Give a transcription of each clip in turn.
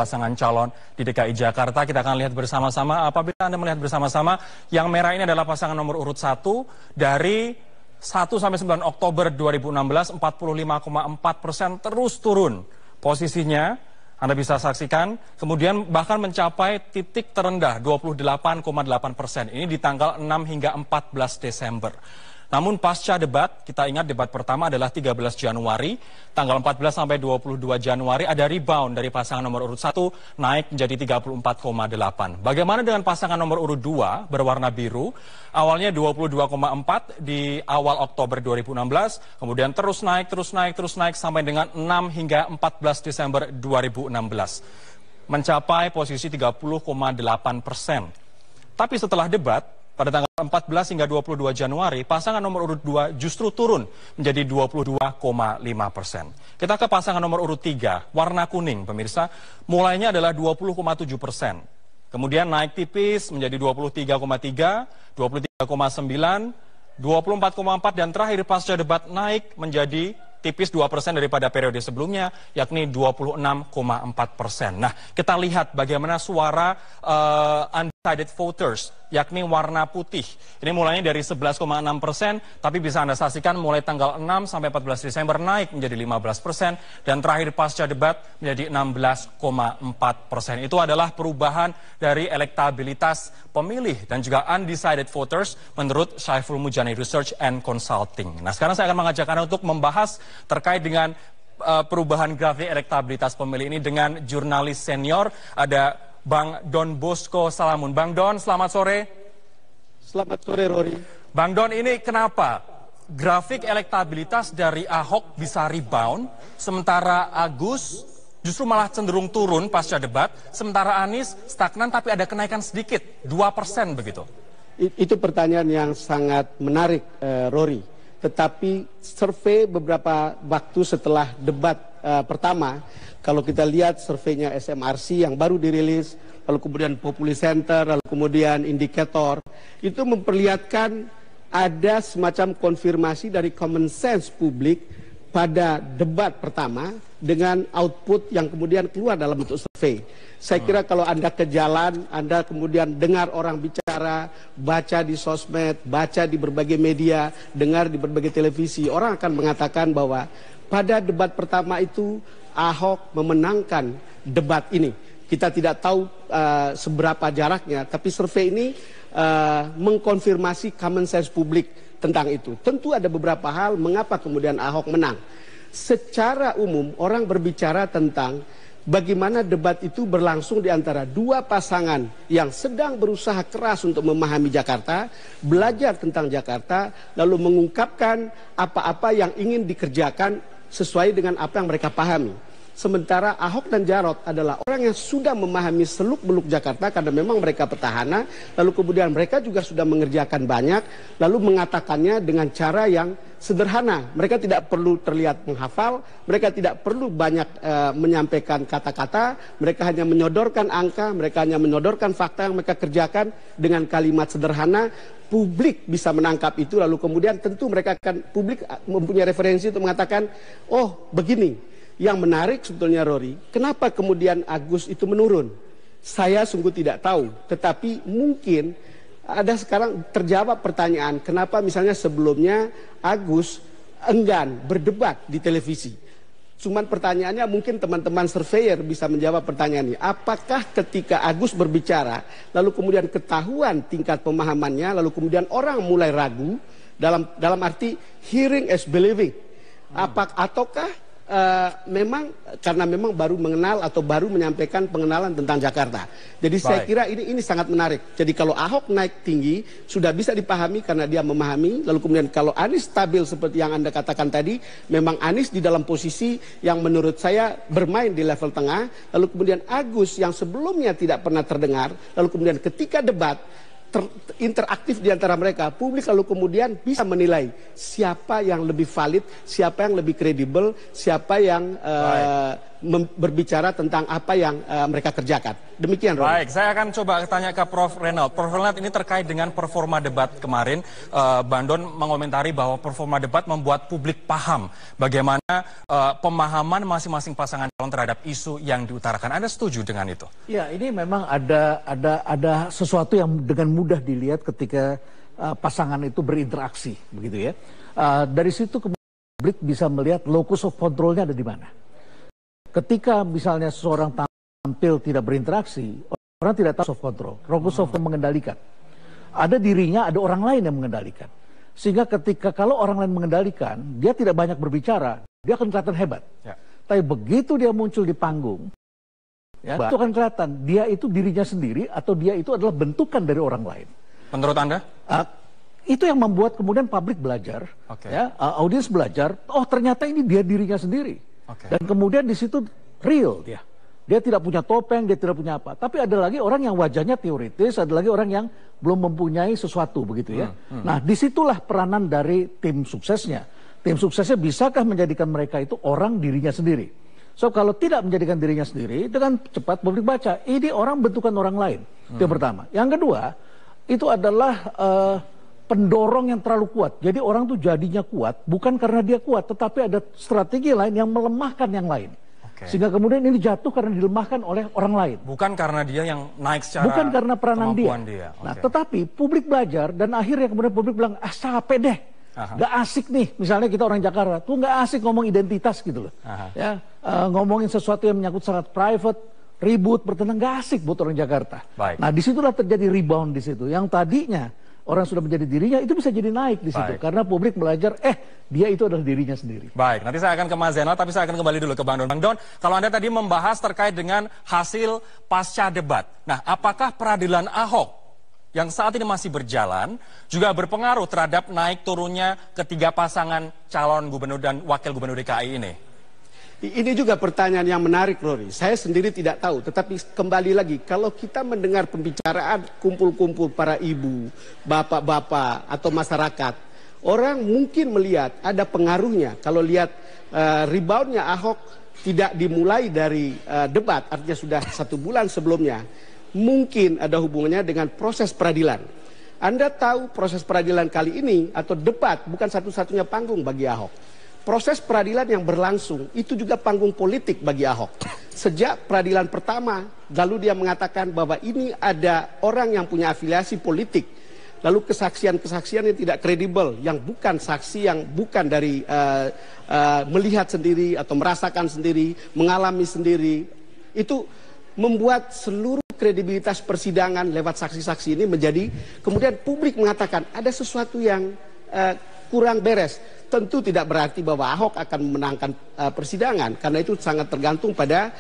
pasangan calon di DKI Jakarta. Kita akan lihat bersama-sama. Apabila Anda melihat bersama-sama, yang merah ini adalah pasangan nomor urut 1 dari 1 sampai 9 Oktober 2016, 45,4% terus turun posisinya. Anda bisa saksikan, kemudian bahkan mencapai titik terendah 28,8%. Ini di tanggal 6 hingga 14 Desember. Namun pasca debat, kita ingat debat pertama adalah 13 Januari, tanggal 14 sampai 22 Januari ada rebound dari pasangan nomor urut 1 naik menjadi 34,8. Bagaimana dengan pasangan nomor urut 2 berwarna biru? Awalnya 22,4 di awal Oktober 2016, kemudian terus naik sampai dengan 6 hingga 14 Desember 2016. Mencapai posisi 30,8%. Tapi setelah debat, pada tanggal 14 hingga 22 Januari, pasangan nomor urut 2 justru turun menjadi 22,5%. Kita ke pasangan nomor urut 3, warna kuning, pemirsa. Mulainya adalah 20,7%. Kemudian naik tipis menjadi 23,3, 23,9, 24,4, dan terakhir pasca debat naik menjadi tipis 2% daripada periode sebelumnya, yakni 26,4%. Nah, kita lihat bagaimana suara undecided voters, yakni warna putih. Ini mulainya dari 11,6%, tapi bisa Anda saksikan mulai tanggal 6 sampai 14 Desember naik menjadi 15%, dan terakhir pasca debat menjadi 16,4%. Itu adalah perubahan dari elektabilitas pemilih dan juga undecided voters menurut Saiful Mujani Research and Consulting. Nah, sekarang saya akan mengajak Anda untuk membahas terkait dengan perubahan grafik elektabilitas pemilih ini dengan jurnalis senior, ada Bang Don Bosco Salamun. Bang Don, selamat sore. Selamat sore, Rory. Bang Don, ini kenapa grafik elektabilitas dari Ahok bisa rebound, sementara Agus justru malah cenderung turun pasca debat, sementara Anies stagnan tapi ada kenaikan sedikit, 2% begitu? Itu pertanyaan yang sangat menarik, Rory. Tetapi survei beberapa waktu setelah debat pertama, kalau kita lihat surveinya SMRC yang baru dirilis, lalu kemudian Populi Center, lalu kemudian indikator, itu memperlihatkan ada semacam konfirmasi dari common sense publik pada debat pertama dengan output yang kemudian keluar dalam bentuk survei. Saya kira kalau Anda ke jalan, Anda kemudian dengar orang bicara, baca di sosmed, baca di berbagai media, dengar di berbagai televisi, orang akan mengatakan bahwa pada debat pertama itu Ahok memenangkan debat ini. Kita tidak tahu seberapa jaraknya, tapi survei ini mengkonfirmasi common sense publik tentang itu. Tentu ada beberapa hal mengapa kemudian Ahok menang. Secara umum orang berbicara tentang bagaimana debat itu berlangsung di antara dua pasangan yang sedang berusaha keras untuk memahami Jakarta, belajar tentang Jakarta, lalu mengungkapkan apa-apa yang ingin dikerjakan sesuai dengan apa yang mereka pahami. Sementara Ahok dan Jarot adalah orang yang sudah memahami seluk-beluk Jakarta karena memang mereka petahana, lalu kemudian mereka juga sudah mengerjakan banyak, lalu mengatakannya dengan cara yang sederhana. Mereka tidak perlu terlihat menghafal, mereka tidak perlu banyak menyampaikan kata-kata, mereka hanya menyodorkan angka, mereka hanya menyodorkan fakta yang mereka kerjakan dengan kalimat sederhana. Publik bisa menangkap itu, lalu kemudian tentu mereka akan, publik mempunyai referensi untuk mengatakan, oh begini. Yang menarik sebetulnya, Rory, kenapa kemudian Agus itu menurun? Saya sungguh tidak tahu, tetapi mungkin ada sekarang terjawab pertanyaan, kenapa misalnya sebelumnya Agus enggan berdebat di televisi. Cuman pertanyaannya mungkin teman-teman surveyor bisa menjawab pertanyaan ini. Apakah ketika Agus berbicara, lalu kemudian ketahuan tingkat pemahamannya, lalu kemudian orang mulai ragu, dalam arti hearing is believing. Ataukah memang karena memang baru mengenal atau baru menyampaikan pengenalan tentang Jakarta. Jadi saya kira ini sangat menarik. Jadi kalau Ahok naik tinggi sudah bisa dipahami karena dia memahami. Lalu kemudian kalau Anies stabil seperti yang Anda katakan tadi, memang Anies di dalam posisi yang menurut saya bermain di level tengah. Lalu kemudian Agus yang sebelumnya tidak pernah terdengar, lalu kemudian ketika debat interaktif di antara mereka, publik lalu kemudian bisa menilai siapa yang lebih valid, siapa yang lebih kredibel, siapa yang berbicara tentang apa yang mereka kerjakan. Demikian, Rory. Baik, saya akan coba tanya ke Prof. Renald. Prof. Renald, ini terkait dengan performa debat kemarin. Bandon mengomentari bahwa performa debat membuat publik paham bagaimana pemahaman masing-masing pasangan calon terhadap isu yang diutarakan. Anda setuju dengan itu? Ya, ini memang ada sesuatu yang dengan mudah dilihat ketika pasangan itu berinteraksi, begitu ya. Dari situ publik bisa melihat locus of control-nya ada di mana. Ketika misalnya seseorang tampil tidak berinteraksi, orang tidak tahu of control, locus of mengendalikan. Ada dirinya, ada orang lain yang mengendalikan. Sehingga ketika kalau orang lain mengendalikan, dia tidak banyak berbicara, dia akan kelihatan hebat. Ya. Tapi begitu dia muncul di panggung, ya, itu akan kelihatan dia itu dirinya sendiri atau dia itu adalah bentukan dari orang lain. Menurut Anda? Itu yang membuat kemudian publik belajar, ya, audiens belajar, oh ternyata ini dia dirinya sendiri. Dan kemudian di situ real dia. Dia tidak punya topeng, dia tidak punya apa. Tapi ada lagi orang yang wajahnya teoritis, ada lagi orang yang belum mempunyai sesuatu begitu ya. Nah, disitulah peranan dari tim suksesnya. Tim suksesnya bisakah menjadikan mereka itu orang dirinya sendiri. So kalau tidak menjadikan dirinya sendiri, dengan cepat publik baca, ini orang bentukan orang lain. Itu yang pertama. Yang kedua, itu adalah pendorong yang terlalu kuat. Jadi orang tuh jadinya kuat, bukan karena dia kuat, tetapi ada strategi lain yang melemahkan yang lain. Sehingga kemudian ini jatuh karena dilemahkan oleh orang lain. Bukan karena dia yang naik secara bukan karena peranan dia. Nah, tetapi publik belajar dan akhirnya kemudian publik bilang, capek deh. Gak asik nih, misalnya kita orang Jakarta, tuh gak asik ngomong identitas gitu loh. Ya, ngomongin sesuatu yang menyangkut sangat private, ribut, bertenang, gak asik buat orang Jakarta. Baik. Nah, disitulah terjadi rebound di situ. Yang tadinya orang sudah menjadi dirinya, itu bisa jadi naik di situ. Karena publik belajar, dia itu adalah dirinya sendiri. Baik, nanti saya akan ke Mas Zainal, tapi saya akan kembali dulu ke Bang Don. Bang Don, kalau Anda tadi membahas terkait dengan hasil pasca debat. Nah, apakah peradilan Ahok yang saat ini masih berjalan juga berpengaruh terhadap naik turunnya ketiga pasangan calon gubernur dan wakil gubernur DKI ini? Ini juga pertanyaan yang menarik, Rory. Saya sendiri tidak tahu, tetapi kembali lagi, kalau kita mendengar pembicaraan kumpul-kumpul para ibu, bapak-bapak, atau masyarakat, orang mungkin melihat ada pengaruhnya. Kalau lihat reboundnya Ahok tidak dimulai dari debat, artinya sudah 1 bulan sebelumnya, mungkin ada hubungannya dengan proses peradilan. Anda tahu proses peradilan kali ini, atau debat, bukan satu-satunya panggung bagi Ahok. Proses peradilan yang berlangsung itu juga panggung politik bagi Ahok. Sejak peradilan pertama, lalu dia mengatakan bahwa ini ada orang yang punya afiliasi politik. Lalu kesaksian-kesaksian yang tidak kredibel, yang bukan saksi, yang bukan dari melihat sendiri atau merasakan sendiri, mengalami sendiri. Itu membuat seluruh kredibilitas persidangan lewat saksi-saksi ini menjadi, kemudian publik mengatakan ada sesuatu yang kurang beres. Tentu tidak berarti bahwa Ahok akan memenangkan persidangan, karena itu sangat tergantung pada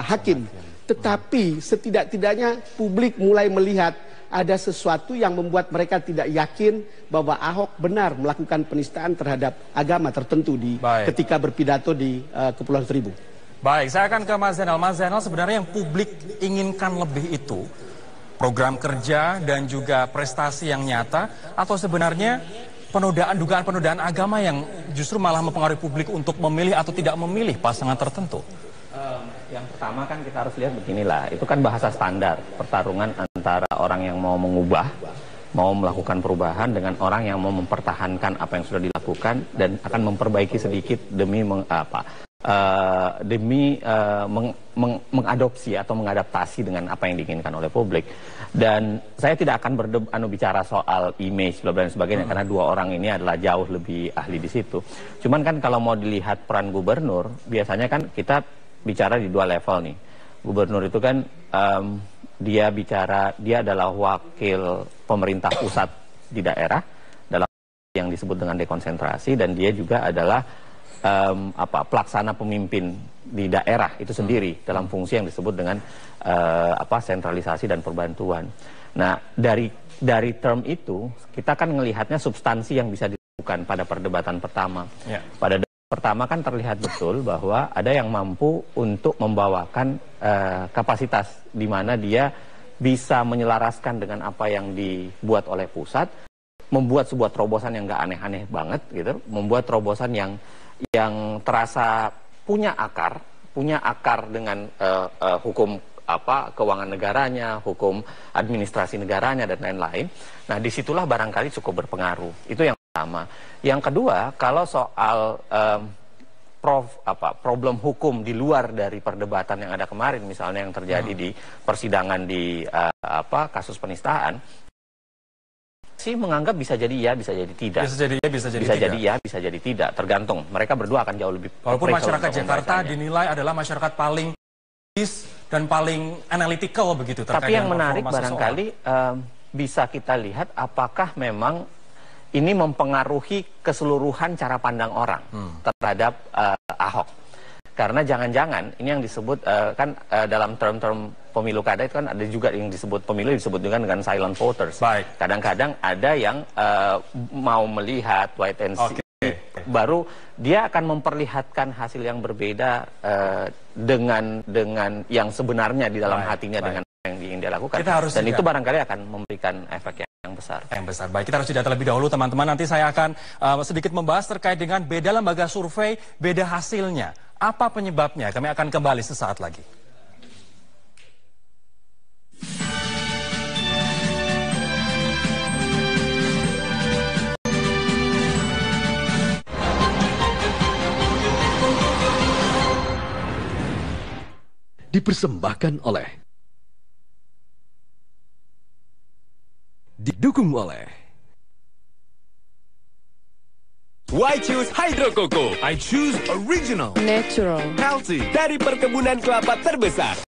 hakim. Tetapi setidak-tidaknya publik mulai melihat ada sesuatu yang membuat mereka tidak yakin bahwa Ahok benar melakukan penistaan terhadap agama tertentu ketika berpidato di Kepulauan Seribu. Baik, saya akan ke Mas Zainal. Mas Zainal, sebenarnya yang publik inginkan lebih itu program kerja dan juga prestasi yang nyata, atau sebenarnya dugaan penodaan agama yang justru malah mempengaruhi publik untuk memilih atau tidak memilih pasangan tertentu? Yang pertama kan kita harus lihat beginilah, itu kan bahasa standar pertarungan antara orang yang mau mengubah, mau melakukan perubahan dengan orang yang mau mempertahankan apa yang sudah dilakukan dan akan memperbaiki sedikit demi mengadopsi atau mengadaptasi dengan apa yang diinginkan oleh publik. Dan saya tidak akan bicara soal image dan sebagainya karena dua orang ini adalah jauh lebih ahli di situ. Cuman kan kalau mau dilihat peran gubernur, biasanya kan kita bicara di 2 level nih. Gubernur itu kan dia adalah wakil pemerintah pusat di daerah dalam yang disebut dengan dekonsentrasi, dan dia juga adalah pelaksana pemimpin di daerah itu sendiri dalam fungsi yang disebut dengan sentralisasi dan perbantuan. Nah, dari term itu kita kan melihatnya substansi yang bisa dilakukan pada perdebatan pertama. Ya. Pada debat pertama kan terlihat betul bahwa ada yang mampu untuk membawakan kapasitas di mana dia bisa menyelaraskan dengan apa yang dibuat oleh pusat, membuat sebuah terobosan yang nggak aneh-aneh banget gitu, membuat terobosan yang terasa punya akar, punya akar dengan hukum keuangan negaranya, hukum administrasi negaranya, dan lain-lain. Nah, disitulah barangkali cukup berpengaruh. Itu yang pertama. Yang kedua, kalau soal problem hukum di luar dari perdebatan yang ada kemarin, misalnya yang terjadi di persidangan di kasus penistaan, sih menganggap bisa jadi ya, bisa jadi tidak. Bisa jadi ya, bisa jadi bisa tidak. Jadi ya, bisa jadi tidak. Tergantung. Mereka berdua akan jauh lebih. Walaupun masyarakat Jakarta dinilai adalah masyarakat paling dan paling analytical begitu. Tapi yang menarik barangkali bisa kita lihat apakah memang ini mempengaruhi keseluruhan cara pandang orang terhadap Ahok. Karena jangan-jangan ini yang disebut dalam term-term pemilu kada itu kan ada juga yang disebut pemilu disebut dengan silent voters. Kadang-kadang ada yang mau melihat wait and see, baru dia akan memperlihatkan hasil yang berbeda dengan yang sebenarnya di dalam hatinya dengan yang ingin dia lakukan. Dan itu barangkali akan memberikan efek yang besar. Baik, kita harus jeda terlebih dahulu teman-teman. Nanti saya akan sedikit membahas terkait dengan beda lembaga survei, beda hasilnya. Apa penyebabnya? Kami akan kembali sesaat lagi. Dipersembahkan oleh, didukung oleh I choose Hydro Coco. I choose original, natural, healthy dari perkebunan kelapa terbesar.